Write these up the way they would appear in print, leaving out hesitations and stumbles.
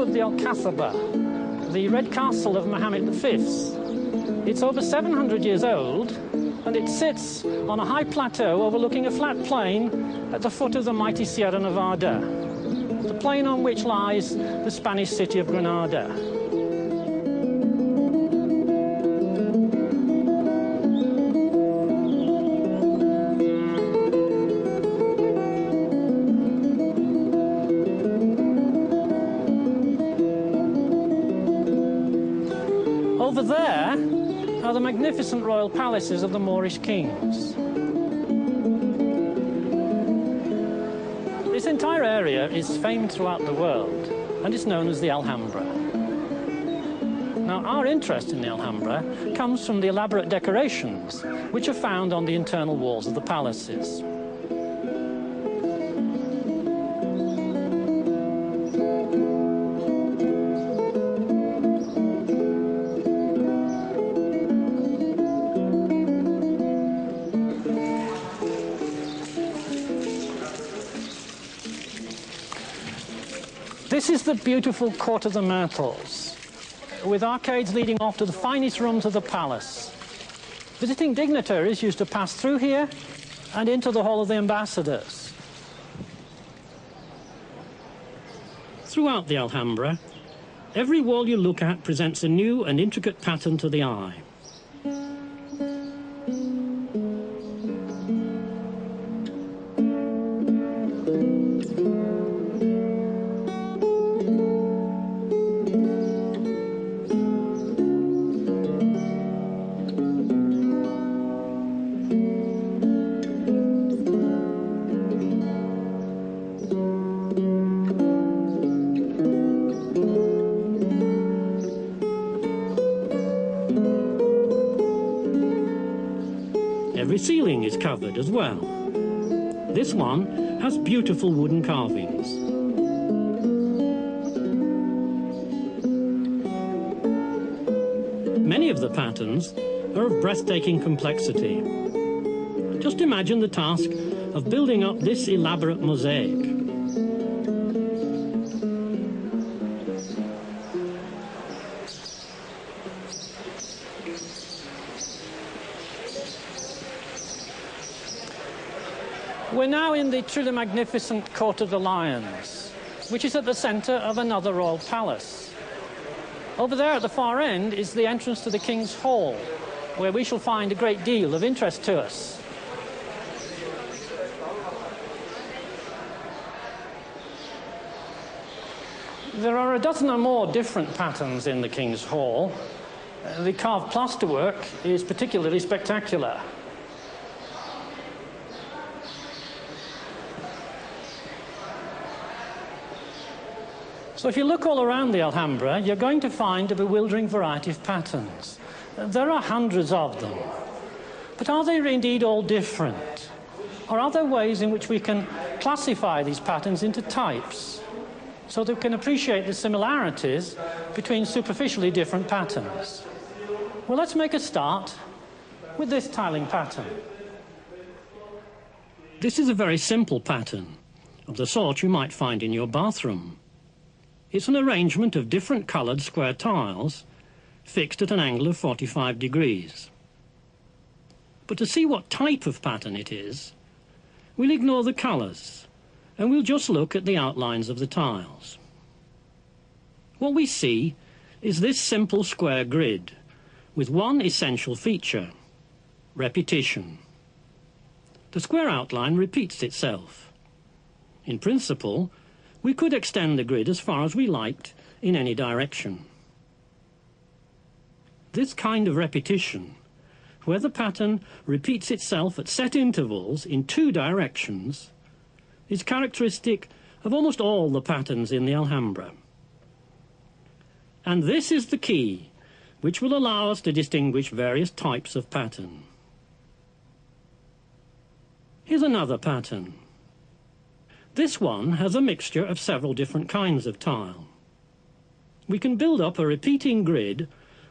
of the Alcazaba, the Red Castle of Mohammed V. It's over 700 years old, and it sits on a high plateau overlooking a flat plain at the foot of the mighty Sierra Nevada, the plain on which lies the Spanish city of Granada. Over there are the magnificent royal palaces of the Moorish kings. This entire area is famed throughout the world, and it's known as the Alhambra. Now, our interest in the Alhambra comes from the elaborate decorations which are found on the internal walls of the palaces. This is the beautiful Court of the Myrtles, with arcades leading off to the finest rooms of the palace. Visiting dignitaries used to pass through here and into the Hall of the Ambassadors. Throughout the Alhambra, every wall you look at presents a new and intricate pattern to the eye. Every ceiling is covered as well. This one has beautiful wooden carvings. Many of the patterns are of breathtaking complexity. Just imagine the task of building up this elaborate mosaic. We're now in the truly magnificent Court of the Lions, which is at the centre of another royal palace. Over there at the far end is the entrance to the King's Hall, where we shall find a great deal of interest to us. There are a dozen or more different patterns in the King's Hall. The carved plasterwork is particularly spectacular. So if you look all around the Alhambra, you're going to find a bewildering variety of patterns. There are hundreds of them. But are they indeed all different? Or are there ways in which we can classify these patterns into types so that we can appreciate the similarities between superficially different patterns? Well, let's make a start with this tiling pattern. This is a very simple pattern, of the sort you might find in your bathroom. It's an arrangement of different coloured square tiles fixed at an angle of 45 degrees. But to see what type of pattern it is, we'll ignore the colours and we'll just look at the outlines of the tiles. What we see is this simple square grid with one essential feature: repetition. The square outline repeats itself. In principle, we could extend the grid as far as we liked in any direction. This kind of repetition, where the pattern repeats itself at set intervals in two directions, is characteristic of almost all the patterns in the Alhambra. And this is the key which will allow us to distinguish various types of pattern. Here's another pattern. This one has a mixture of several different kinds of tile. We can build up a repeating grid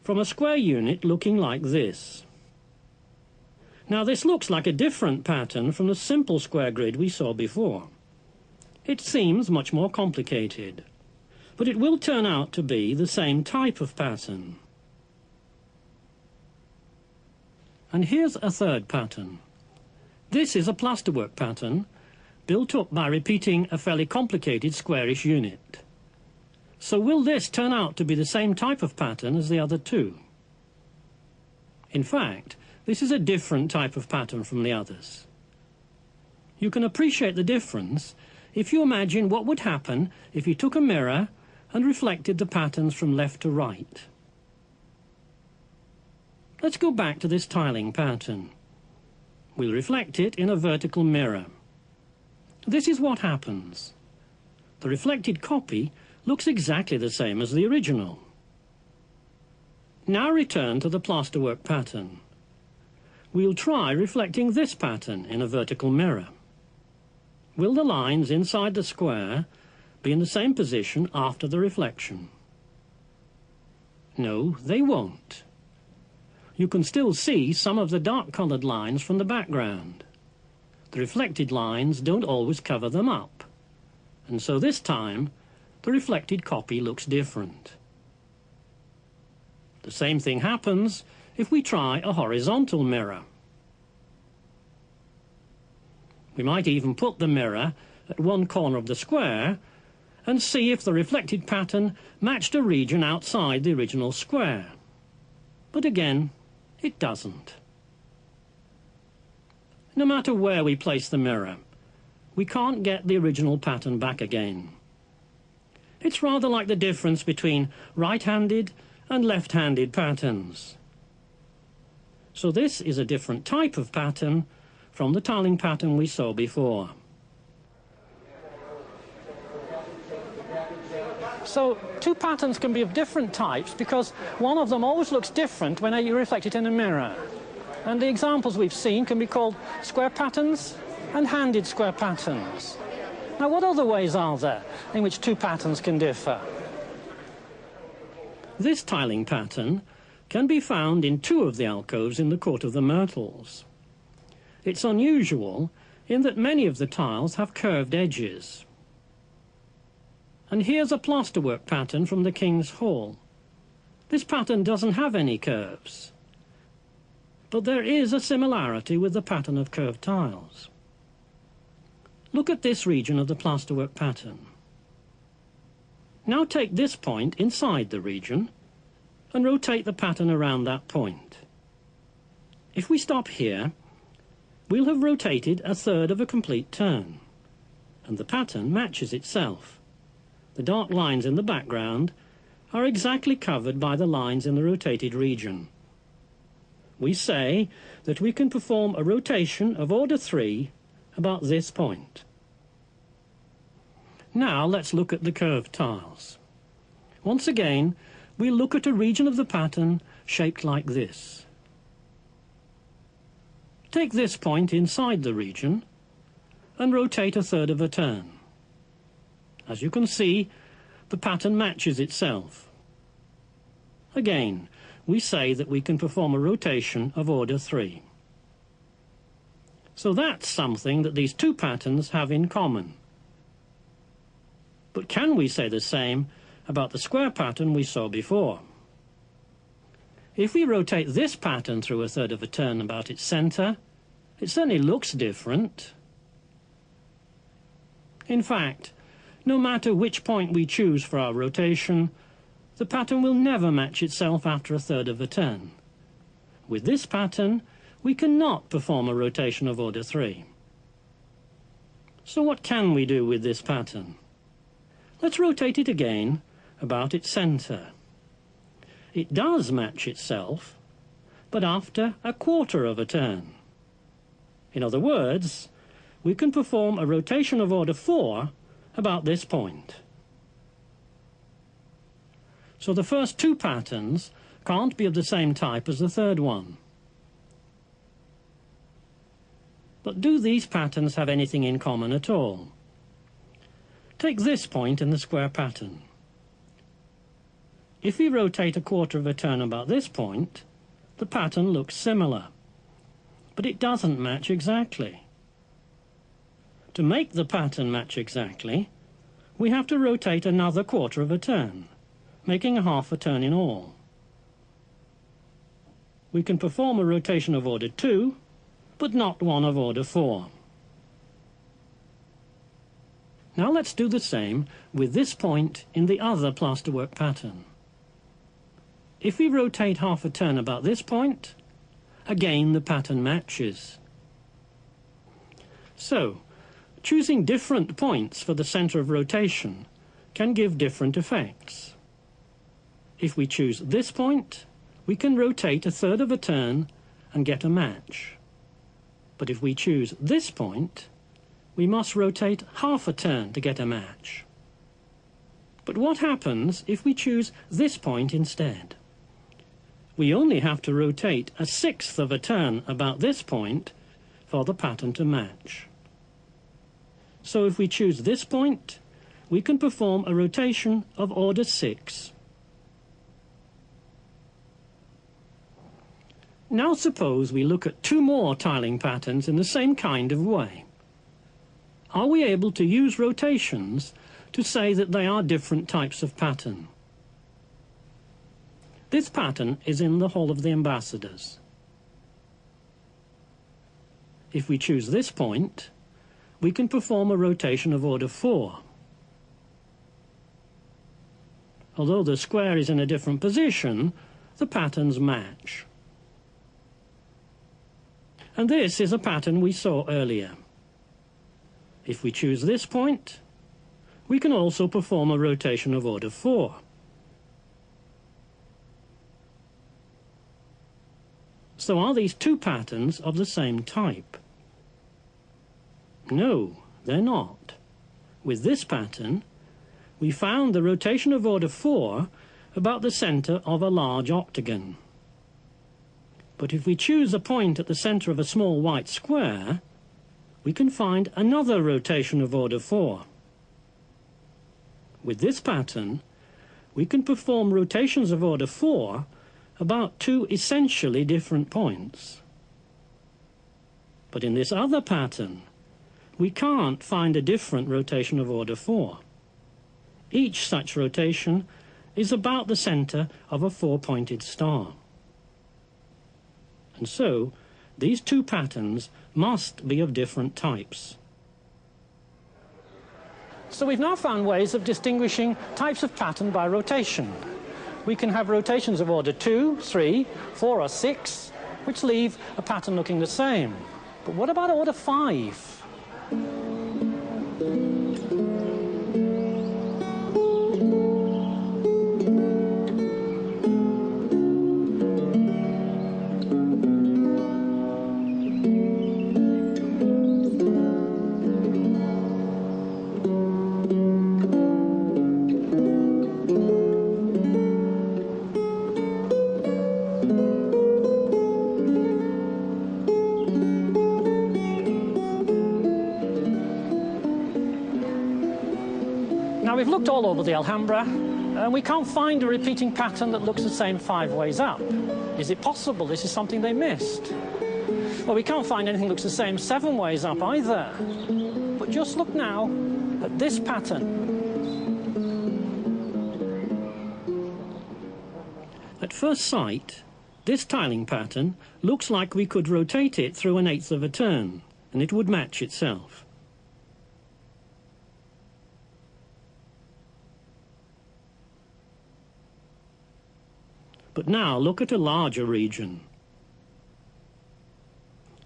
from a square unit looking like this. Now this looks like a different pattern from the simple square grid we saw before. It seems much more complicated, but it will turn out to be the same type of pattern. And here's a third pattern. This is a plasterwork pattern built up by repeating a fairly complicated squarish unit. So will this turn out to be the same type of pattern as the other two? In fact, this is a different type of pattern from the others. You can appreciate the difference if you imagine what would happen if you took a mirror and reflected the patterns from left to right. Let's go back to this tiling pattern. We'll reflect it in a vertical mirror. This is what happens. The reflected copy looks exactly the same as the original. Now return to the plasterwork pattern. We'll try reflecting this pattern in a vertical mirror. Will the lines inside the square be in the same position after the reflection? No, they won't. You can still see some of the dark-coloured lines from the background. The reflected lines don't always cover them up, and so this time the reflected copy looks different. The same thing happens if we try a horizontal mirror. We might even put the mirror at one corner of the square and see if the reflected pattern matched a region outside the original square. But again, it doesn't. No matter where we place the mirror, we can't get the original pattern back again. It's rather like the difference between right-handed and left-handed patterns. So this is a different type of pattern from the tiling pattern we saw before. So two patterns can be of different types because one of them always looks different when you reflect it in a mirror. And the examples we've seen can be called square patterns and handed square patterns. Now, what other ways are there in which two patterns can differ? This tiling pattern can be found in two of the alcoves in the Court of the Myrtles. It's unusual in that many of the tiles have curved edges. And here's a plasterwork pattern from the King's Hall. This pattern doesn't have any curves, but there is a similarity with the pattern of curved tiles. Look at this region of the plasterwork pattern. Now take this point inside the region and rotate the pattern around that point. If we stop here, we'll have rotated a third of a complete turn, and the pattern matches itself. The dark lines in the background are exactly covered by the lines in the rotated region. We say that we can perform a rotation of order 3 about this point. Now let's look at the curved tiles. Once again, we'll look at a region of the pattern shaped like this. Take this point inside the region and rotate a third of a turn. As you can see, the pattern matches itself. Again, we say that we can perform a rotation of order 3. So that's something that these two patterns have in common. But can we say the same about the square pattern we saw before? If we rotate this pattern through a third of a turn about its centre, it certainly looks different. In fact, no matter which point we choose for our rotation, the pattern will never match itself after a third of a turn. With this pattern, we cannot perform a rotation of order 3. So what can we do with this pattern? Let's rotate it again about its centre. It does match itself, but after a quarter of a turn. In other words, we can perform a rotation of order 4 about this point. So the first two patterns can't be of the same type as the third one. But do these patterns have anything in common at all? Take this point in the square pattern. If we rotate a quarter of a turn about this point, the pattern looks similar, but it doesn't match exactly. To make the pattern match exactly, we have to rotate another quarter of a turn, making a half a turn in all. We can perform a rotation of order 2, but not one of order 4. Now let's do the same with this point in the other plasterwork pattern. If we rotate half a turn about this point, again the pattern matches. So, choosing different points for the center of rotation can give different effects. If we choose this point, we can rotate a third of a turn and get a match. But if we choose this point, we must rotate half a turn to get a match. But what happens if we choose this point instead? We only have to rotate a sixth of a turn about this point for the pattern to match. So if we choose this point, we can perform a rotation of order 6. Now suppose we look at two more tiling patterns in the same kind of way. Are we able to use rotations to say that they are different types of pattern? This pattern is in the Hall of the Ambassadors. If we choose this point, we can perform a rotation of order 4. Although the square is in a different position, the patterns match. And this is a pattern we saw earlier. If we choose this point, we can also perform a rotation of order 4. So are these two patterns of the same type? No, they're not. With this pattern, we found the rotation of order 4 about the center of a large octagon. But if we choose a point at the center of a small white square, we can find another rotation of order 4. With this pattern, we can perform rotations of order 4 about two essentially different points. But in this other pattern, we can't find a different rotation of order 4. Each such rotation is about the center of a four-pointed star. And so, these two patterns must be of different types. So we've now found ways of distinguishing types of pattern by rotation. We can have rotations of order 2, 3, 4 or 6, which leave a pattern looking the same. But what about order 5? Now we've looked all over the Alhambra and we can't find a repeating pattern that looks the same 5 ways up. Is it possible this is something they missed? Well, we can't find anything that looks the same 7 ways up either. But just look now at this pattern. At first sight, this tiling pattern looks like we could rotate it through 1/8 of a turn and it would match itself. But now look at a larger region.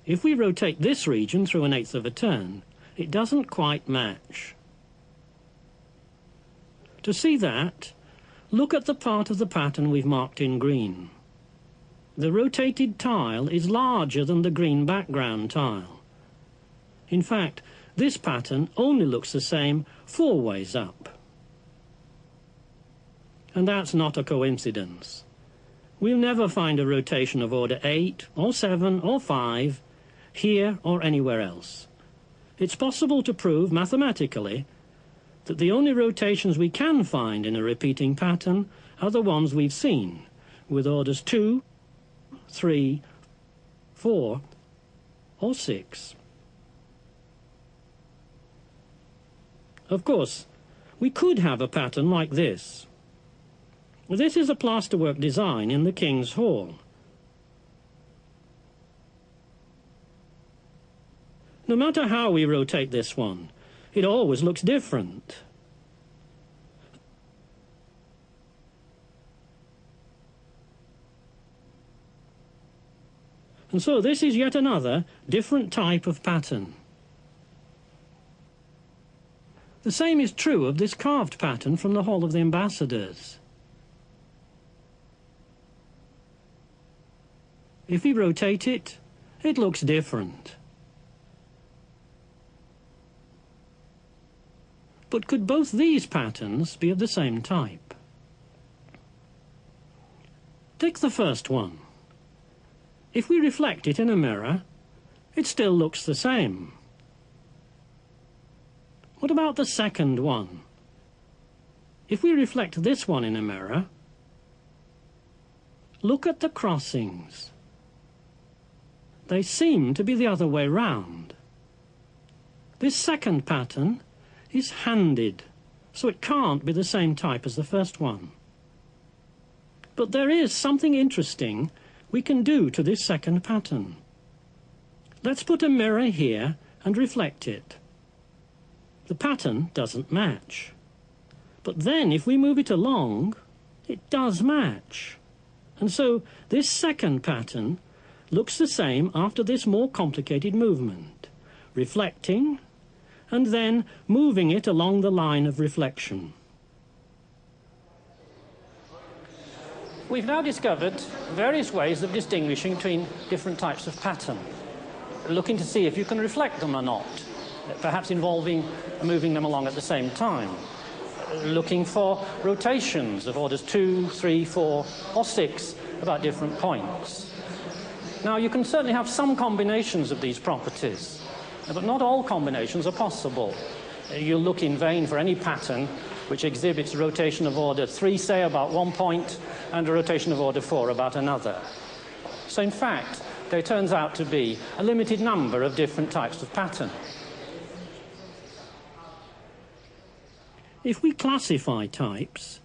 If we rotate this region through 1/8 of a turn, it doesn't quite match. To see that, look at the part of the pattern we've marked in green. The rotated tile is larger than the green background tile. In fact, this pattern only looks the same 4 ways up. And that's not a coincidence. We'll never find a rotation of order 8 or 7 or 5 here or anywhere else. It's possible to prove mathematically that the only rotations we can find in a repeating pattern are the ones we've seen, with orders 2, 3, 4 or 6. Of course, We could have a pattern like this. This is a plasterwork design in the King's Hall. No matter how we rotate this one, it always looks different. And so this is yet another different type of pattern. The same is true of this carved pattern from the Hall of the Ambassadors. If we rotate it, it looks different. But could both these patterns be of the same type? Take the first one. If we reflect it in a mirror, it still looks the same. What about the second one? If we reflect this one in a mirror, look at the crossings. They seem to be the other way round. This second pattern is handed, so it can't be the same type as the first one. But there is something interesting we can do to this second pattern. Let's put a mirror here and reflect it. The pattern doesn't match. But then if we move it along, it does match. And so this second pattern looks the same after this more complicated movement, reflecting and then moving it along the line of reflection. We've now discovered various ways of distinguishing between different types of pattern, looking to see if you can reflect them or not, perhaps involving moving them along at the same time, looking for rotations of orders 2, 3, 4, or 6 about different points. Now, you can certainly have some combinations of these properties, but not all combinations are possible. You'll look in vain for any pattern which exhibits a rotation of order 3, say, about one point, and a rotation of order 4 about another. So, in fact, there turns out to be a limited number of different types of pattern. If we classify types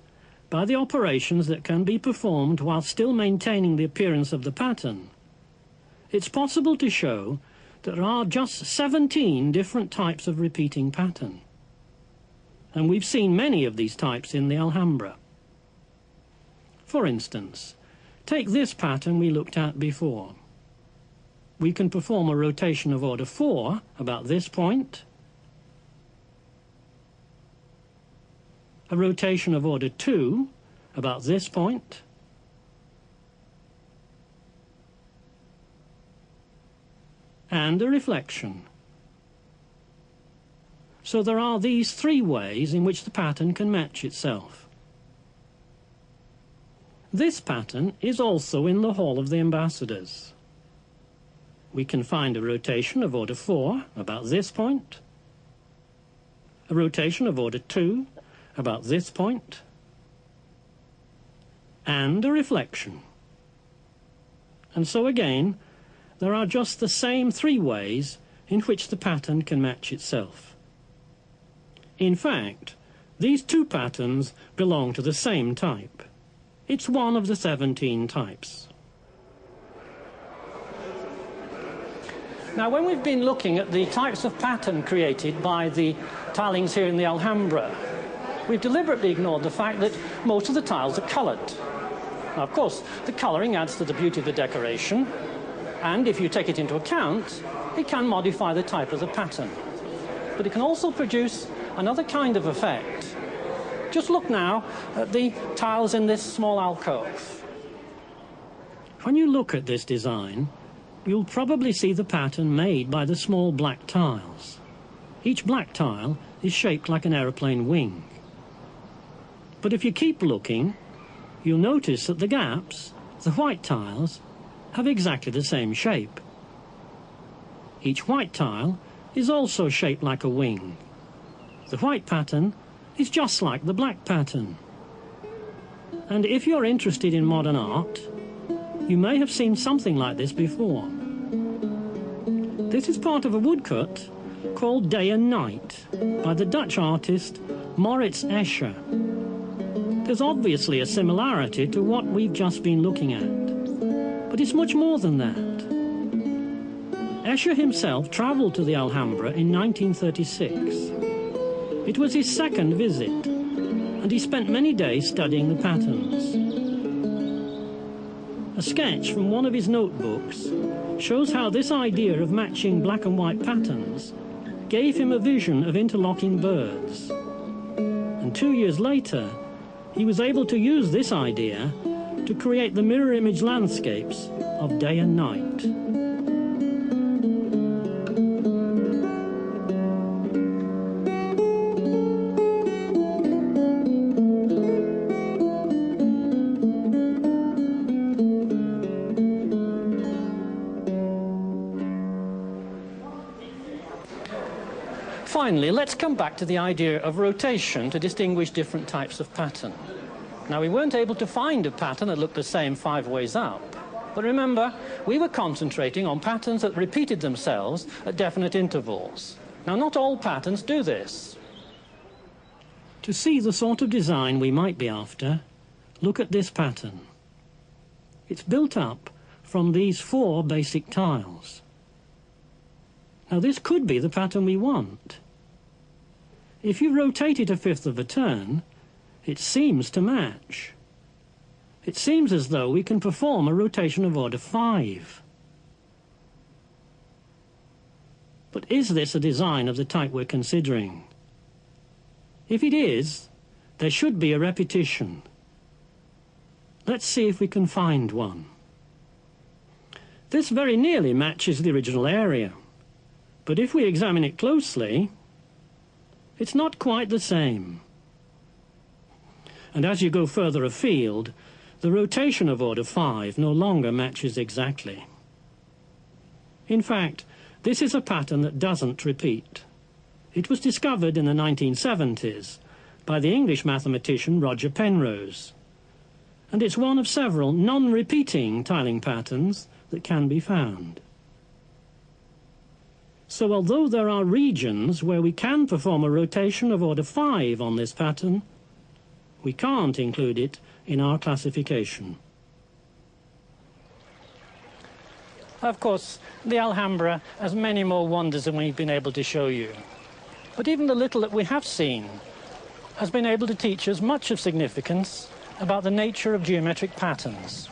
by the operations that can be performed while still maintaining the appearance of the pattern, it's possible to show that there are just 17 different types of repeating pattern. And we've seen many of these types in the Alhambra. For instance, take this pattern we looked at before. We can perform a rotation of order 4 about this point, a rotation of order 2 about this point, and a reflection. So there are these 3 ways in which the pattern can match itself. This pattern is also in the Hall of the Ambassadors. We can find a rotation of order 4 about this point, a rotation of order 2 about this point, and a reflection. And so again, there are just the same 3 ways in which the pattern can match itself. In fact, these 2 patterns belong to the same type. It's one of the 17 types. Now, when we've been looking at the types of pattern created by the tilings here in the Alhambra, we've deliberately ignored the fact that most of the tiles are coloured. Now, of course, the colouring adds to the beauty of the decoration, and if you take it into account, it can modify the type of the pattern. But it can also produce another kind of effect. Just look now at the tiles in this small alcove. When you look at this design, you'll probably see the pattern made by the small black tiles. Each black tile is shaped like an aeroplane wing. But if you keep looking, you'll notice that the gaps, the white tiles, have exactly the same shape. Each white tile is also shaped like a wing. The white pattern is just like the black pattern. And if you're interested in modern art, you may have seen something like this before. This is part of a woodcut called Day and Night by the Dutch artist Moritz Escher. There's obviously a similarity to what we've just been looking at, but it's much more than that. Escher himself travelled to the Alhambra in 1936. It was his second visit, and he spent many days studying the patterns. A sketch from one of his notebooks shows how this idea of matching black and white patterns gave him a vision of interlocking birds. And 2 years later, he was able to use this idea to create the mirror image landscapes of day and night. Finally, let's come back to the idea of rotation to distinguish different types of pattern. Now, we weren't able to find a pattern that looked the same 5 ways up. But remember, we were concentrating on patterns that repeated themselves at definite intervals. Now, not all patterns do this. To see the sort of design we might be after, look at this pattern. It's built up from these 4 basic tiles. Now, this could be the pattern we want. If you rotate it 1/5 of a turn, it seems to match. It seems as though we can perform a rotation of order 5. But is this a design of the type we're considering? If it is, there should be a repetition. Let's see if we can find one. This very nearly matches the original area, but if we examine it closely, it's not quite the same. And as you go further afield, the rotation of order 5 no longer matches exactly. In fact, this is a pattern that doesn't repeat. It was discovered in the 1970s by the English mathematician Roger Penrose, and it's one of several non-repeating tiling patterns that can be found. So although there are regions where we can perform a rotation of order 5 on this pattern, we can't include it in our classification. Of course, the Alhambra has many more wonders than we've been able to show you. But even the little that we have seen has been able to teach us much of significance about the nature of geometric patterns.